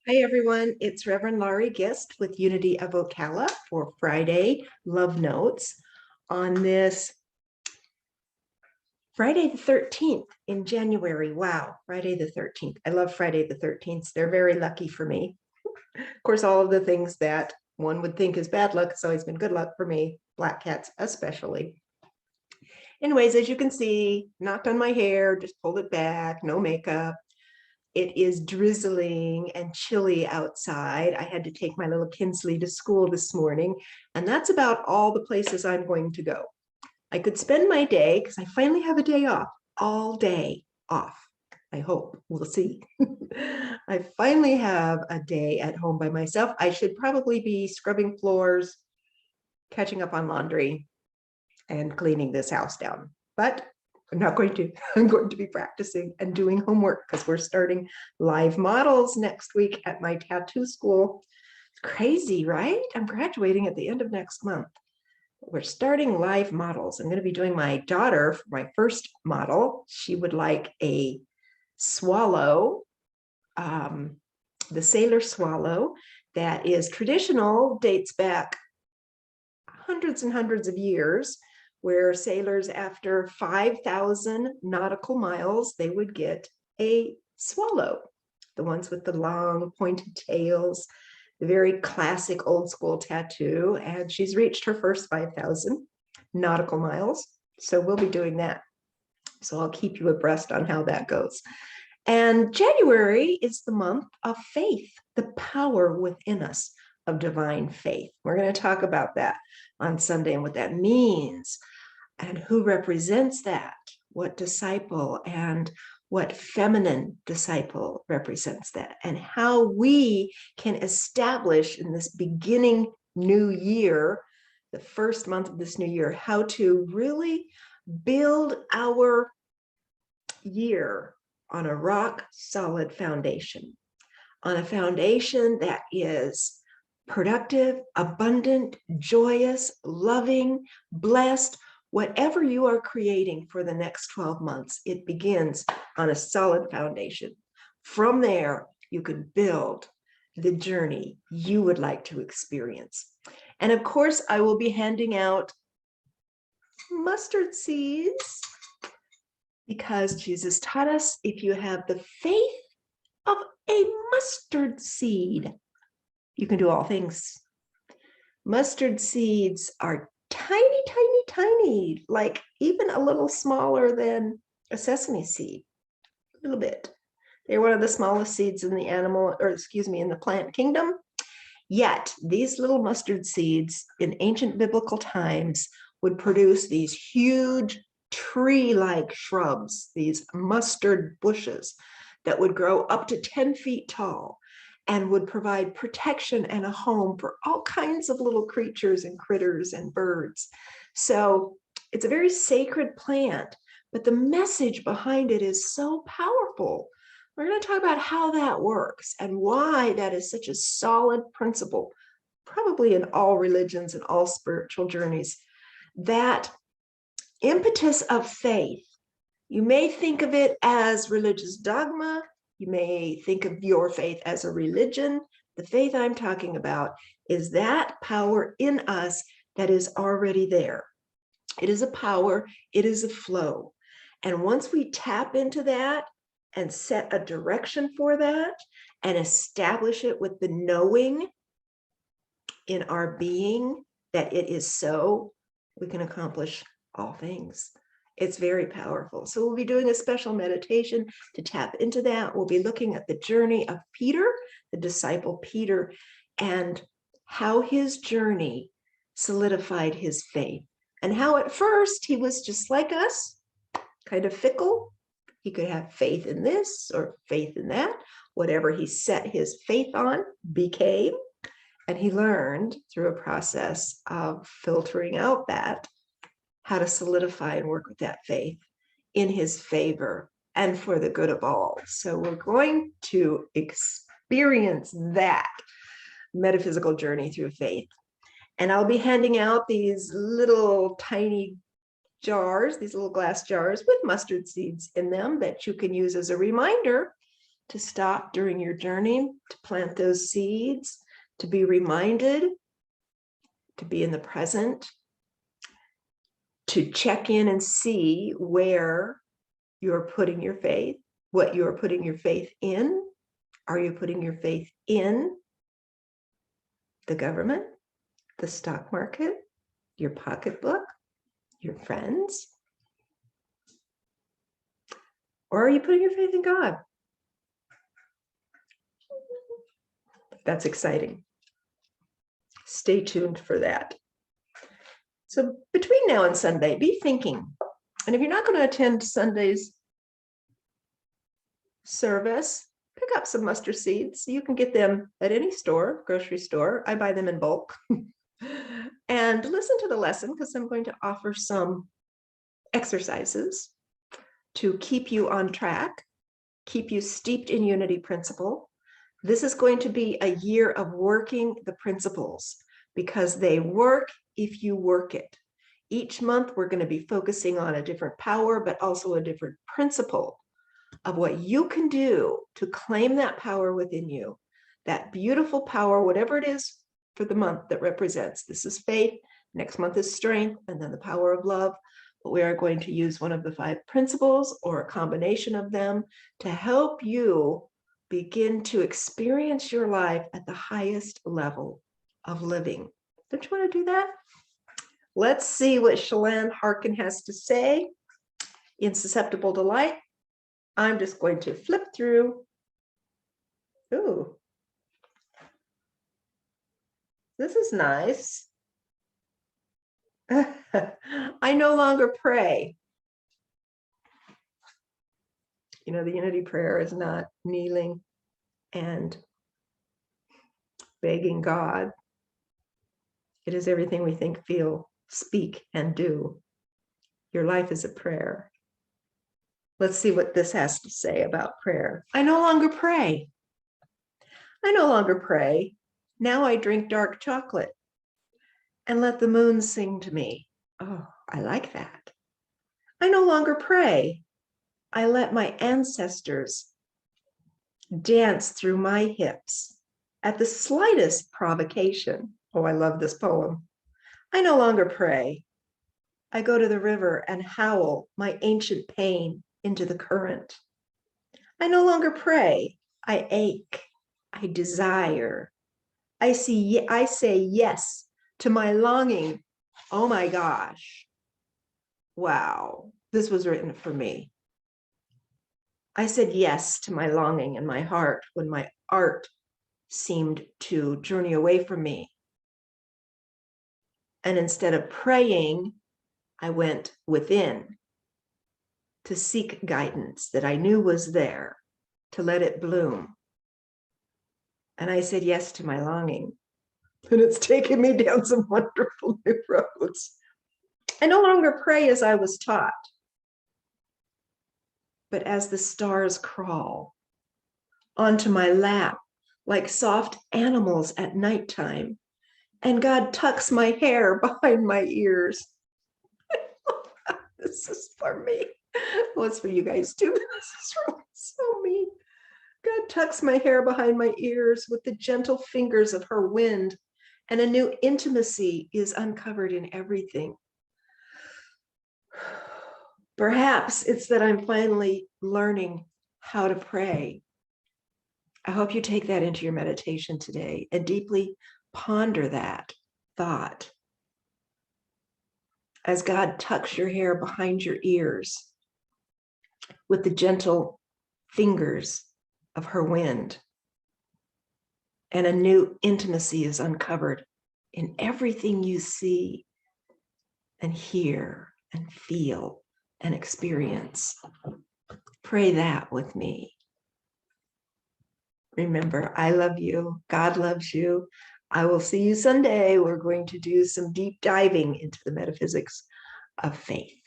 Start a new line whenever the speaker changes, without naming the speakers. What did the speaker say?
Hi, everyone. It's Reverend Laurie Gist with Unity of Ocala for Friday Love Notes on this Friday the 13th in January. Wow, Friday the 13th. I love Friday the 13th. They're very lucky for me. Of course, all of the things that one would think is bad luck, it's always been good luck for me, black cats especially. Anyways, as you can see, knocked on my hair, just pulled it back, no makeup. It is drizzling and chilly outside. I had to take my little Kinsley to school this morning, and that's about all the places I'm going to go. I could spend my day, because I finally have a day off, all day off. I hope. We'll see. I finally have a day at home by myself. I should probably be scrubbing floors, catching up on laundry, and cleaning this house down. But I'm not going to. I'm going to be practicing and doing homework because we're starting live models next week at my tattoo school. It's crazy, right? I'm graduating at the end of next month. We're starting live models. I'm going to be doing my daughter for my first model. She would like a swallow, the sailor swallow that is traditional, dates back hundreds and hundreds of years, where sailors, after 5,000 nautical miles, they would get a swallow, the ones with the long pointed tails, the very classic old school tattoo. And she's reached her first 5,000 nautical miles. So we'll be doing that. So I'll keep you abreast on how that goes. And January is the month of faith, the power within us of divine faith. We're going to talk about that on Sunday and what that means and who represents that, what disciple and what feminine disciple represents that, and how we can establish in this beginning new year, the first month of this new year, how to really build our year on a rock solid foundation, on a foundation that is productive, abundant, joyous, loving, blessed. Whatever you are creating for the next 12 months, it begins on a solid foundation. From there, you can build the journey you would like to experience. And of course, I will be handing out mustard seeds because Jesus taught us, if you have the faith of a mustard seed, you can do all things. Mustard seeds are tiny, tiny, tiny, like even a little smaller than a sesame seed, a little bit. They're one of the smallest seeds in the in the plant kingdom. Yet these little mustard seeds in ancient biblical times would produce these huge tree-like shrubs, these mustard bushes that would grow up to 10 feet tall and would provide protection and a home for all kinds of little creatures and critters and birds. So it's a very sacred plant, but the message behind it is so powerful. We're going to talk about how that works and why that is such a solid principle, probably in all religions and all spiritual journeys. That impetus of faith, you may think of it as religious dogma. You may think of your faith as a religion. The faith I'm talking about is that power in us that is already there. It is a power, it is a flow. And once we tap into that and set a direction for that and establish it with the knowing in our being that it is so, we can accomplish all things. It's very powerful. So we'll be doing a special meditation to tap into that. We'll be looking at the journey of Peter, the disciple Peter, and how his journey solidified his faith, and how at first he was just like us, kind of fickle. He could have faith in this or faith in that. Whatever he set his faith on became, and he learned through a process of filtering out that, how to solidify and work with that faith in his favor and for the good of all. So we're going to experience that metaphysical journey through faith. And I'll be handing out these little tiny jars, these little glass jars with mustard seeds in them that you can use as a reminder to stop during your journey, to plant those seeds, to be reminded, to be in the present, to check in and see where you're putting your faith, what you're putting your faith in. Are you putting your faith in the government, the stock market, your pocketbook, your friends? Or are you putting your faith in God? That's exciting. Stay tuned for that. So between now and Sunday, be thinking. And if you're not going to attend Sunday's service, pick up some mustard seeds. You can get them at any store, grocery store. I buy them in bulk. And listen to the lesson, because I'm going to offer some exercises to keep you on track, keep you steeped in unity principle. This is going to be a year of working the principles, because they work if you work it. Each month, we're going to be focusing on a different power, but also a different principle of what you can do to claim that power within you, that beautiful power, whatever it is for the month that represents. This is faith, next month is strength, and then the power of love. But we are going to use one of the 5 principles or a combination of them to help you begin to experience your life at the highest level of living. Don't you want to do that? Let's see what Shalane Harkin has to say in Susceptible Delight. I'm just going to flip through. Ooh, this is nice. I no longer pray. You know, the unity prayer is not kneeling and begging God. It is everything we think, feel, speak, and do. Your life is a prayer. Let's see what this has to say about prayer. I no longer pray. I no longer pray. Now I drink dark chocolate and let the moon sing to me. Oh, I like that. I no longer pray. I let my ancestors dance through my hips at the slightest provocation. Oh, I love this poem. I no longer pray. I go to the river and howl my ancient pain into the current. I no longer pray. I ache. I desire. I say yes to my longing. Oh my gosh. Wow. This was written for me. I said yes to my longing in my heart when my art seemed to journey away from me. And instead of praying, I went within to seek guidance that I knew was there, to let it bloom. And I said yes to my longing. And it's taken me down some wonderful new roads. I no longer pray as I was taught, but as the stars crawl onto my lap like soft animals at nighttime, and God tucks my hair behind my ears. This is for me. Well, it's for you guys too. This is really so me. God tucks my hair behind my ears with the gentle fingers of her wind, and a new intimacy is uncovered in everything. Perhaps it's that I'm finally learning how to pray. I hope you take that into your meditation today and deeply ponder that thought. As God tucks your hair behind your ears with the gentle fingers of her wind, and a new intimacy is uncovered in everything you see and hear and feel and experience. Pray that with me. Remember, I love you. God loves you. I will see you Sunday. We're going to do some deep diving into the metaphysics of faith.